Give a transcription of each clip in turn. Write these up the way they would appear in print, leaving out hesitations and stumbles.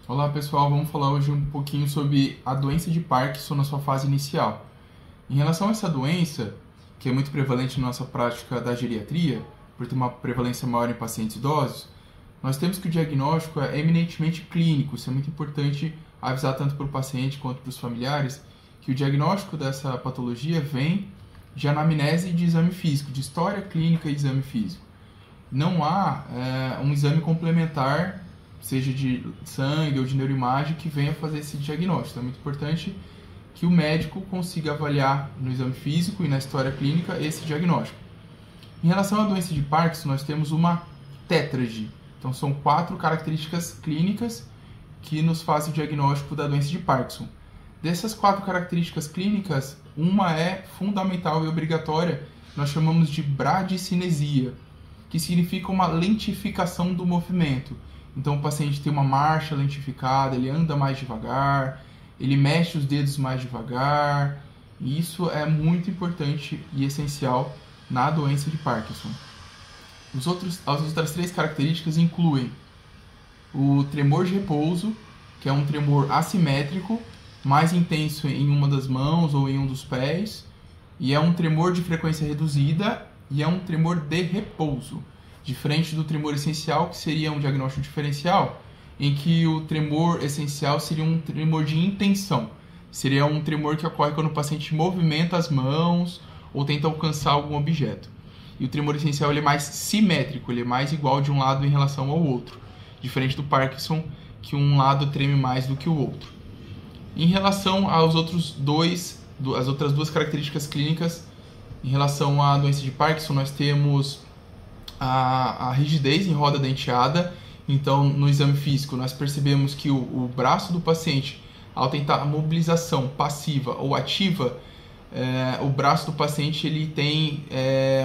Olá pessoal, vamos falar hoje um pouquinho sobre a doença de Parkinson na sua fase inicial. Em relação a essa doença, que é muito prevalente na nossa prática da geriatria, por ter uma prevalência maior em pacientes idosos, nós temos que o diagnóstico é eminentemente clínico. Isso é muito importante avisar tanto para o paciente quanto para os familiares, que o diagnóstico dessa patologia vem de anamnese e de exame físico, de história clínica e exame físico. Não há um exame complementar, seja de sangue ou de neuroimagem, que venha fazer esse diagnóstico. Então é muito importante que o médico consiga avaliar no exame físico e na história clínica esse diagnóstico. Em relação à doença de Parkinson, nós temos uma tétrade. Então são 4 características clínicas que nos fazem o diagnóstico da doença de Parkinson. Dessas 4 características clínicas, uma é fundamental e obrigatória, nós chamamos de bradicinesia, que significa uma lentificação do movimento. Então o paciente tem uma marcha lentificada, ele anda mais devagar, ele mexe os dedos mais devagar, e isso é muito importante e essencial na doença de Parkinson. As outras 3 características incluem o tremor de repouso, que é um tremor assimétrico, mais intenso em uma das mãos ou em um dos pés, e é um tremor de frequência reduzida e é um tremor de repouso, diferente do tremor essencial, que seria um diagnóstico diferencial, em que o tremor essencial seria um tremor de intenção. Seria um tremor que ocorre quando o paciente movimenta as mãos ou tenta alcançar algum objeto. E o tremor essencial ele é mais simétrico, ele é mais igual de um lado em relação ao outro, diferente do Parkinson, que um lado treme mais do que o outro. Em relação aos as outras 2 características clínicas, em relação à doença de Parkinson, nós temos a rigidez em roda denteada. Então, no exame físico, nós percebemos que o braço do paciente, ao tentar a mobilização passiva ou ativa, o braço do paciente ele tem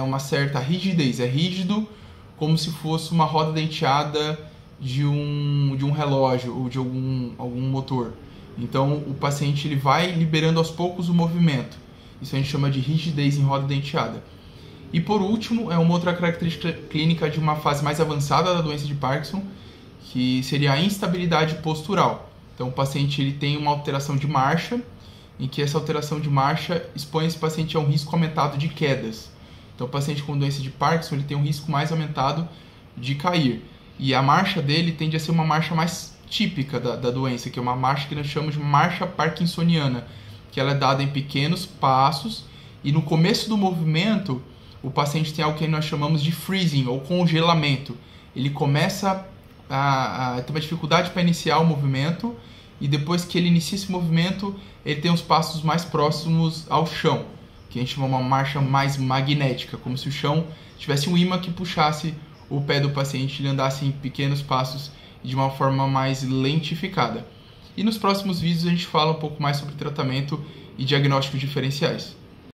uma certa rigidez, é rígido, como se fosse uma roda denteada de um relógio ou de algum motor. Então, o paciente ele vai liberando aos poucos o movimento. Isso a gente chama de rigidez em roda denteada. E por último, é uma outra característica clínica de uma fase mais avançada da doença de Parkinson, que seria a instabilidade postural. Então o paciente ele tem uma alteração de marcha, em que essa alteração de marcha expõe esse paciente a um risco aumentado de quedas. Então o paciente com doença de Parkinson ele tem um risco mais aumentado de cair. E a marcha dele tende a ser uma marcha mais típica da doença, que é uma marcha que nós chamamos de marcha parkinsoniana, que ela é dada em pequenos passos, e no começo do movimento o paciente tem algo que nós chamamos de freezing, ou congelamento. Ele começa a ter uma dificuldade para iniciar o movimento, e depois que ele inicia esse movimento, ele tem os passos mais próximos ao chão, que a gente chama uma marcha mais magnética, como se o chão tivesse um ímã que puxasse o pé do paciente e ele andasse em pequenos passos de uma forma mais lentificada. E nos próximos vídeos a gente fala um pouco mais sobre tratamento e diagnósticos diferenciais.